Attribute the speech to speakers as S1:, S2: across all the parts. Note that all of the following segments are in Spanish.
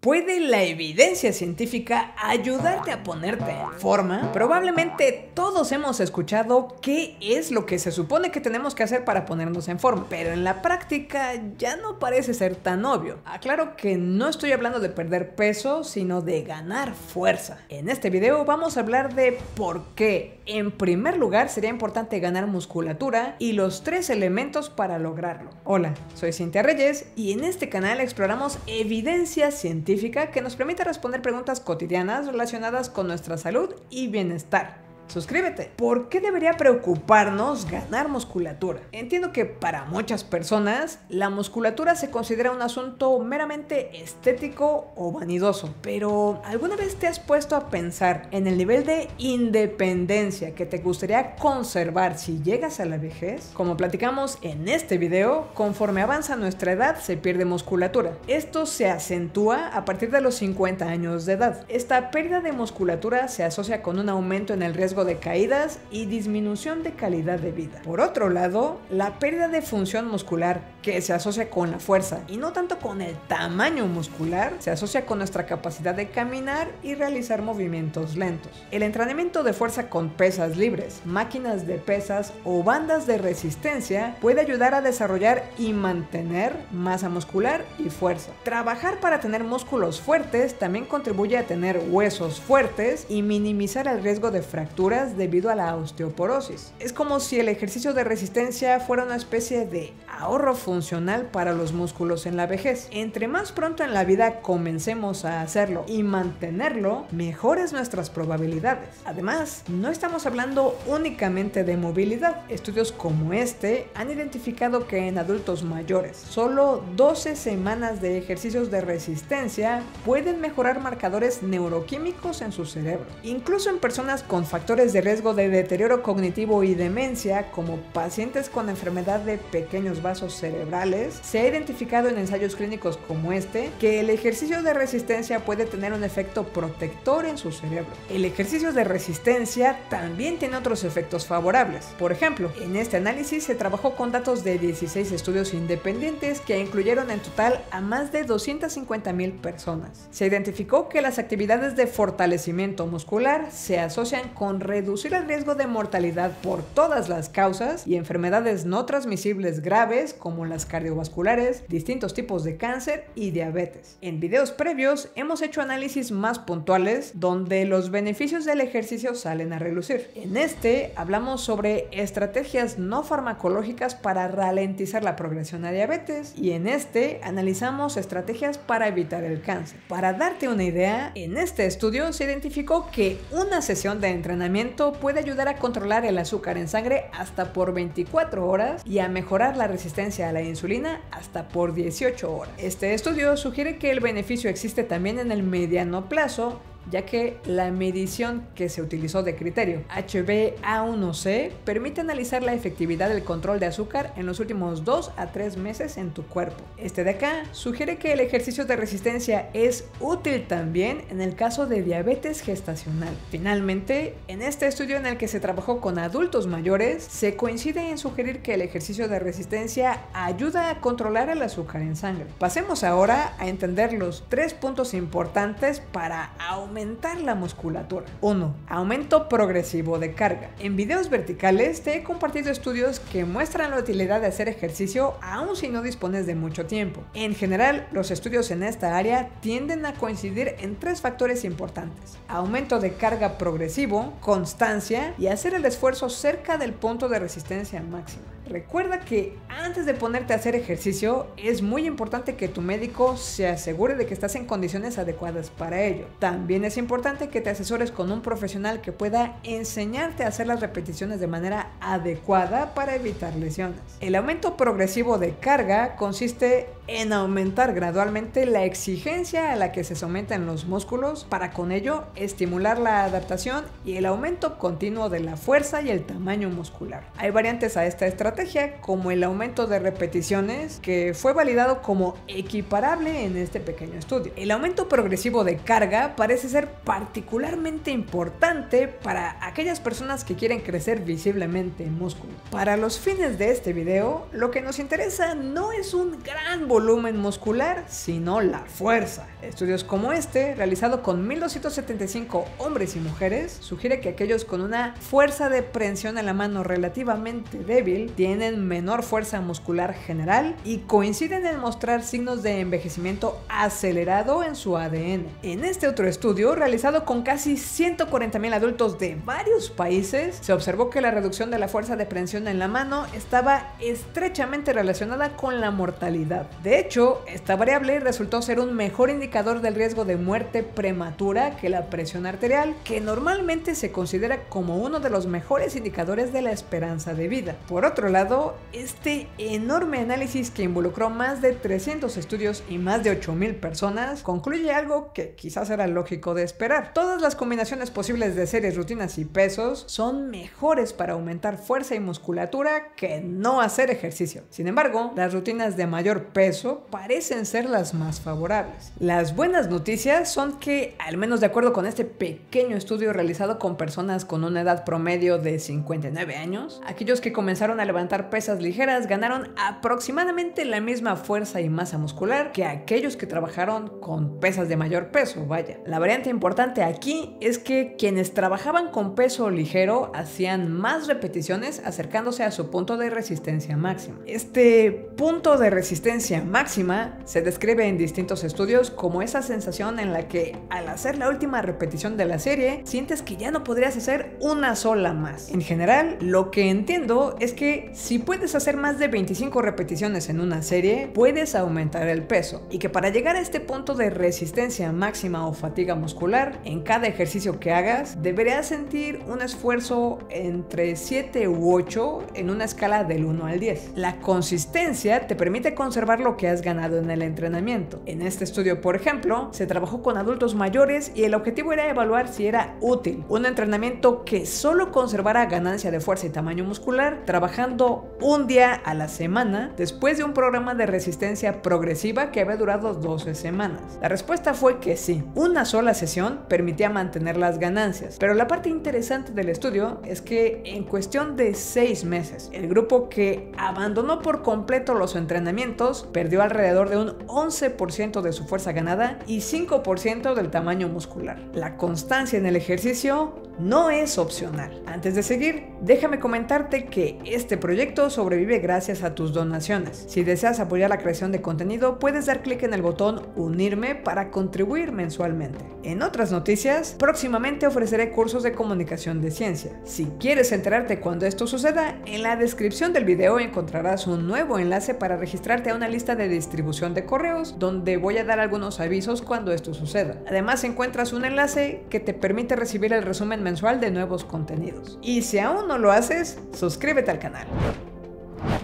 S1: ¿Puede la evidencia científica ayudarte a ponerte en forma? Probablemente todos hemos escuchado qué es lo que se supone que tenemos que hacer para ponernos en forma, pero en la práctica ya no parece ser tan obvio. Aclaro que no estoy hablando de perder peso, sino de ganar fuerza. En este video vamos a hablar de por qué, en primer lugar, sería importante ganar musculatura y los 3 elementos para lograrlo. Hola, soy Cintia Reyes y en este canal exploramos evidencia científica que nos permite responder preguntas cotidianas relacionadas con nuestra salud y bienestar. Suscríbete. ¿Por qué debería preocuparnos ganar musculatura? Entiendo que para muchas personas la musculatura se considera un asunto meramente estético o vanidoso, pero ¿alguna vez te has puesto a pensar en el nivel de independencia que te gustaría conservar si llegas a la vejez? Como platicamos en este video, conforme avanza nuestra edad se pierde musculatura. Esto se acentúa a partir de los 50 años de edad. Esta pérdida de musculatura se asocia con un aumento en el riesgo de caídas y disminución de calidad de vida. Por otro lado, la pérdida de función muscular, que se asocia con la fuerza y no tanto con el tamaño muscular, se asocia con nuestra capacidad de caminar y realizar movimientos lentos. El entrenamiento de fuerza con pesas libres, máquinas de pesas o bandas de resistencia puede ayudar a desarrollar y mantener masa muscular y fuerza. Trabajar para tener músculos fuertes también contribuye a tener huesos fuertes y minimizar el riesgo de fracturas debido a la osteoporosis. Es como si el ejercicio de resistencia fuera una especie de ahorro funcional para los músculos en la vejez. Entre más pronto en la vida comencemos a hacerlo y mantenerlo, mejores nuestras probabilidades. Además, no estamos hablando únicamente de movilidad. Estudios como este han identificado que en adultos mayores, solo 12 semanas de ejercicios de resistencia pueden mejorar marcadores neuroquímicos en su cerebro. Incluso en personas con factores de riesgo de deterioro cognitivo y demencia, como pacientes con enfermedad de pequeños vasos cerebrales, se ha identificado en ensayos clínicos como este que el ejercicio de resistencia puede tener un efecto protector en su cerebro. El ejercicio de resistencia también tiene otros efectos favorables. Por ejemplo, en este análisis se trabajó con datos de 16 estudios independientes que incluyeron en total a más de 250,000 personas. Se identificó que las actividades de fortalecimiento muscular se asocian con reducir el riesgo de mortalidad por todas las causas y enfermedades no transmisibles graves como las cardiovasculares, distintos tipos de cáncer y diabetes. En videos previos hemos hecho análisis más puntuales donde los beneficios del ejercicio salen a relucir. En este hablamos sobre estrategias no farmacológicas para ralentizar la progresión a diabetes y en este analizamos estrategias para evitar el cáncer. Para darte una idea, en este estudio se identificó que una sesión de entrenamiento puede ayudar a controlar el azúcar en sangre hasta por 24 horas y a mejorar la resistencia a la insulina hasta por 18 horas. Este estudio sugiere que el beneficio existe también en el mediano plazo, ya que la medición que se utilizó de criterio HbA1c permite analizar la efectividad del control de azúcar en los últimos 2 a 3 meses en tu cuerpo. Este de acá sugiere que el ejercicio de resistencia es útil también en el caso de diabetes gestacional. Finalmente, en este estudio en el que se trabajó con adultos mayores, se coincide en sugerir que el ejercicio de resistencia ayuda a controlar el azúcar en sangre. Pasemos ahora a entender los 3 puntos importantes para aumentar la musculatura. 1. Aumento progresivo de carga. En videos verticales te he compartido estudios que muestran la utilidad de hacer ejercicio aun si no dispones de mucho tiempo. En general, los estudios en esta área tienden a coincidir en 3 factores importantes: aumento de carga progresivo, constancia y hacer el esfuerzo cerca del punto de resistencia máxima. Recuerda que antes de ponerte a hacer ejercicio es muy importante que tu médico se asegure de que estás en condiciones adecuadas para ello. También es importante que te asesores con un profesional que pueda enseñarte a hacer las repeticiones de manera adecuada para evitar lesiones. El aumento progresivo de carga consiste en aumentar gradualmente la exigencia a la que se someten los músculos para con ello estimular la adaptación y el aumento continuo de la fuerza y el tamaño muscular. Hay variantes a esta estrategia como el aumento de repeticiones, que fue validado como equiparable en este pequeño estudio. El aumento progresivo de carga parece ser particularmente importante para aquellas personas que quieren crecer visiblemente en músculo. Para los fines de este video, lo que nos interesa no es un gran volumen muscular, sino la fuerza. Estudios como este, realizado con 1275 hombres y mujeres, sugiere que aquellos con una fuerza de prensión en la mano relativamente débil tienen menor fuerza muscular general y coinciden en mostrar signos de envejecimiento acelerado en su ADN. En este otro estudio, realizado con casi 140,000 adultos de varios países, se observó que la reducción de la fuerza de prensión en la mano estaba estrechamente relacionada con la mortalidad. De hecho, esta variable resultó ser un mejor indicador del riesgo de muerte prematura que la presión arterial, que normalmente se considera como uno de los mejores indicadores de la esperanza de vida. Por otro lado, este enorme análisis que involucró más de 300 estudios y más de 8,000 personas concluye algo que quizás era lógico de esperar. Todas las combinaciones posibles de series, rutinas y pesos son mejores para aumentar fuerza y musculatura que no hacer ejercicio. Sin embargo, las rutinas de mayor peso parecen ser las más favorables. Las buenas noticias son que, al menos de acuerdo con este pequeño estudio realizado con personas con una edad promedio de 59 años, aquellos que comenzaron a levantar pesas ligeras ganaron aproximadamente la misma fuerza y masa muscular que aquellos que trabajaron con pesas de mayor peso, vaya. La variante importante aquí es que quienes trabajaban con peso ligero hacían más repeticiones acercándose a su punto de resistencia máxima. Este punto de resistencia máxima se describe en distintos estudios como esa sensación en la que al hacer la última repetición de la serie sientes que ya no podrías hacer una sola más. En general, lo que entiendo es que si puedes hacer más de 25 repeticiones en una serie, puedes aumentar el peso, y que para llegar a este punto de resistencia máxima o fatiga muscular, en cada ejercicio que hagas, deberías sentir un esfuerzo entre 7 u 8 en una escala del 1 al 10. La consistencia te permite conservar lo que has ganado en el entrenamiento. En este estudio, por ejemplo, se trabajó con adultos mayores y el objetivo era evaluar si era útil un entrenamiento que solo conservara ganancia de fuerza y tamaño muscular, trabajando un día a la semana después de un programa de resistencia progresiva que había durado 12 semanas. La respuesta fue que sí, una sola sesión permitía mantener las ganancias, pero la parte interesante del estudio es que en cuestión de 6 meses, el grupo que abandonó por completo los entrenamientos perdió alrededor de un 11% de su fuerza ganada y 5% del tamaño muscular. La constancia en el ejercicio no es opcional. Antes de seguir, déjame comentarte que este proyecto sobrevive gracias a tus donaciones. Si deseas apoyar la creación de contenido, puedes dar clic en el botón Unirme para contribuir mensualmente. En otras noticias, próximamente ofreceré cursos de comunicación de ciencia. Si quieres enterarte cuando esto suceda, en la descripción del video encontrarás un nuevo enlace para registrarte a una lista de distribución de correos donde voy a dar algunos avisos cuando esto suceda. Además, encuentras un enlace que te permite recibir el resumen mensual de nuevos contenidos. Y si aún no lo haces, suscríbete al canal.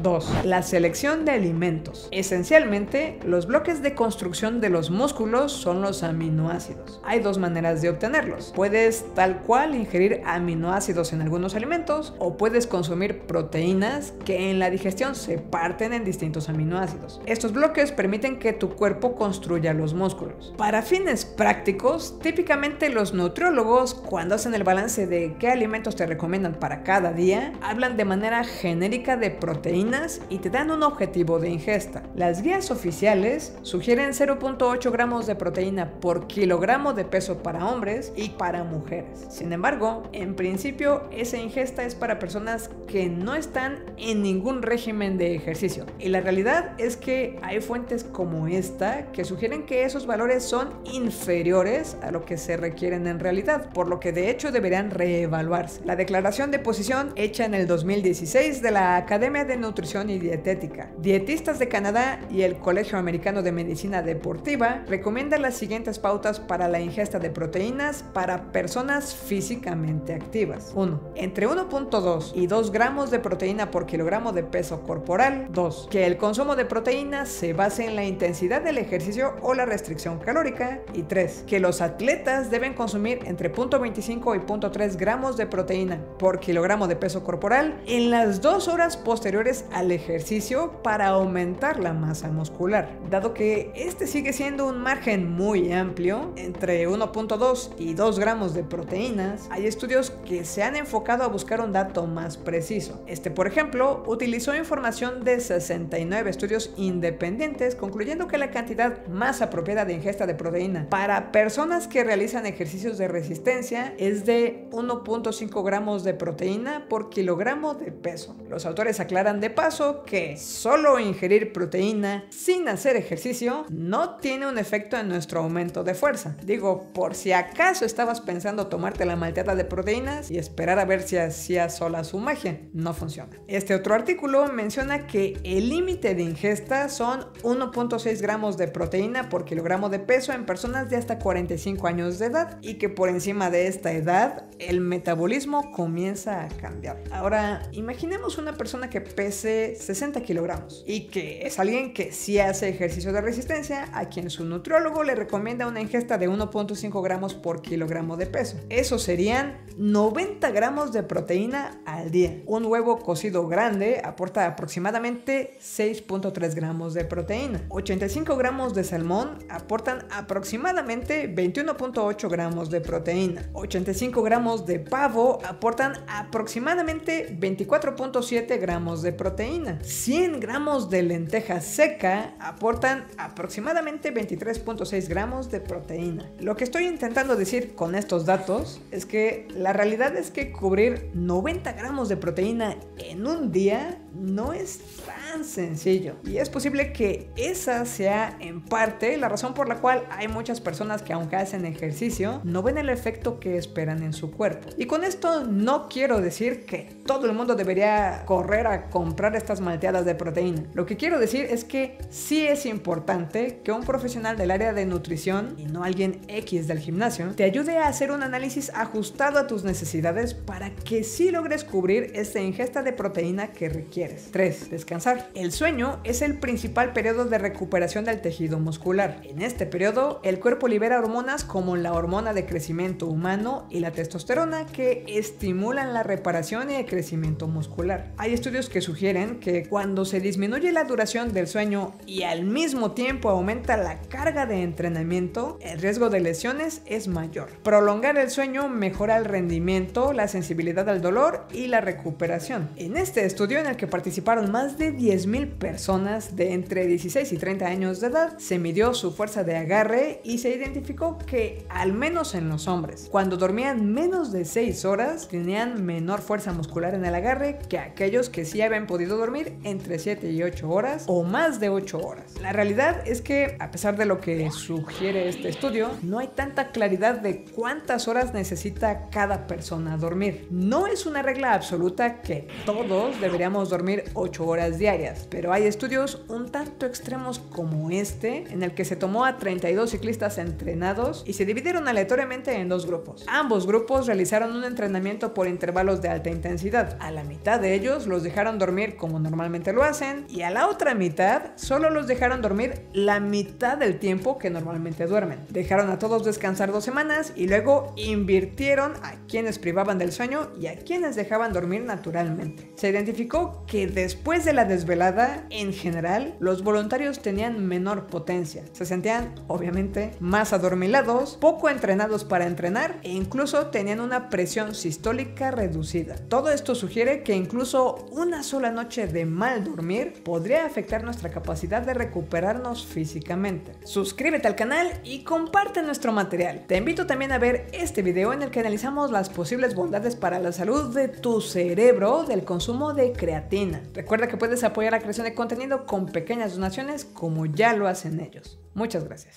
S1: 2. La selección de alimentos. Esencialmente, los bloques de construcción de los músculos son los aminoácidos. Hay dos maneras de obtenerlos. Puedes tal cual ingerir aminoácidos en algunos alimentos o puedes consumir proteínas que en la digestión se parten en distintos aminoácidos. Estos bloques permiten que tu cuerpo construya los músculos. Para fines prácticos, típicamente los nutriólogos, cuando hacen el balance de qué alimentos te recomiendan para cada día, hablan de manera genérica de proteínas y te dan un objetivo de ingesta. Las guías oficiales sugieren 0.8 gramos de proteína por kilogramo de peso para hombres y para mujeres. Sin embargo, en principio esa ingesta es para personas que no están en ningún régimen de ejercicio. Y la realidad es que hay fuentes como esta que sugieren que esos valores son inferiores a lo que se requieren en realidad, por lo que de hecho deberían reevaluarse. La declaración de posición hecha en el 2016 de la Academia de Nutrición y Dietética, Dietistas de Canadá y el Colegio Americano de Medicina Deportiva recomiendan las siguientes pautas para la ingesta de proteínas para personas físicamente activas. 1. Entre 1.2 y 2 gramos de proteína por kilogramo de peso corporal. 2. Que el consumo de proteínas se base en la intensidad del ejercicio o la restricción calórica. Y 3. Que los atletas deben consumir entre 0.25 y 0.3 gramos de proteína por kilogramo de peso corporal en las 2 horas posteriores al ejercicio para aumentar la masa muscular. Dado que este sigue siendo un margen muy amplio, entre 1.2 y 2 gramos de proteínas, hay estudios que se han enfocado a buscar un dato más preciso. Por ejemplo, utilizó información de 69 estudios independientes, concluyendo que la cantidad más apropiada de ingesta de proteína para personas que realizan ejercicios de resistencia es de 1.5 gramos de proteína por kilogramo de peso. Los autores aclaran de paso que solo ingerir proteína sin hacer ejercicio no tiene un efecto en nuestro aumento de fuerza. Digo, por si acaso estabas pensando tomarte la malteada de proteínas y esperar a ver si hacía sola su magia, no funciona. Este otro artículo menciona que el límite de ingesta son 1.6 gramos de proteína por kilogramo de peso en personas de hasta 45 años de edad, y que por encima de esta edad el metabolismo comienza a cambiar. Ahora, imaginemos una persona que pese 60 kilogramos y que es alguien que sí hace ejercicio de resistencia, a quien su nutriólogo le recomienda una ingesta de 1.5 gramos por kilogramo de peso. Eso serían 90 gramos de proteína al día. Un huevo cocido grande aporta aproximadamente 6.3 gramos de proteína. 85 gramos de salmón aportan aproximadamente 21.8 gramos de proteína. 85 gramos de pavo aportan aproximadamente 24.7 gramos de proteína. 100 gramos de lenteja seca aportan aproximadamente 23.6 gramos de proteína. Lo que estoy intentando decir con estos datos es que la realidad es que cubrir 90 gramos de proteína en un día no es tan sencillo, y es posible que esa sea en parte la razón por la cual hay muchas personas que, aunque hacen ejercicio, no ven el efecto que esperan en su cuerpo. Y con esto no quiero decir que todo el mundo debería correr a comprar estas malteadas de proteína. Lo que quiero decir es que sí es importante que un profesional del área de nutrición, y no alguien X del gimnasio, te ayude a hacer un análisis ajustado a tus necesidades para que sí logres cubrir esta ingesta de proteína que requieres. 3. Descansar. El sueño es el principal periodo de recuperación del tejido muscular. En este periodo, el cuerpo libera hormonas como la hormona de crecimiento humano y la testosterona, que estimulan la reparación y el crecimiento muscular. Hay estudios que sugieren que cuando se disminuye la duración del sueño y al mismo tiempo aumenta la carga de entrenamiento, el riesgo de lesiones es mayor. Prolongar el sueño mejora el rendimiento, la sensibilidad al dolor y la recuperación. En este estudio, en el que participaron más de 10,000 personas de entre 16 y 30 años de edad, se midió su fuerza de agarre y se identificó que, al menos en los hombres, cuando dormían menos de 6 horas, tenían menor fuerza muscular en el agarre que aquellos que sí habían podido dormir entre 7 y 8 horas o más de 8 horas. La realidad es que, a pesar de lo que sugiere este estudio, no hay tanta claridad de cuántas horas necesita cada persona dormir. No es una regla absoluta que todos deberíamos dormir 8 horas diarias, pero hay estudios un tanto extremos como este, en el que se tomó a 32 ciclistas entrenados y se dividieron aleatoriamente en dos grupos. Ambos grupos realizaron un entrenamiento por intervalos de alta intensidad. A la mitad de ellos los dejaron dormir como normalmente lo hacen, y a la otra mitad solo los dejaron dormir la mitad del tiempo que normalmente duermen. Dejaron a todos descansar 2 semanas y luego invirtieron a quienes privaban del sueño y a quienes dejaban dormir naturalmente. Se identificó que después de la desvelada, en general, los voluntarios tenían menor potencia. Se sentían, obviamente, más adormilados, poco entrenados para entrenar e incluso tenían una presión sistólica reducida. Todo esto sugiere que incluso una sola noche de mal dormir podría afectar nuestra capacidad de recuperarnos físicamente. Suscríbete al canal y comparte nuestro material. Te invito también a ver este video en el que analizamos las posibles bondades para la salud de tu cerebro del consumo de creatina. Recuerda que puedes apoyar la creación de contenido con pequeñas donaciones, como ya lo hacen ellos. Muchas gracias.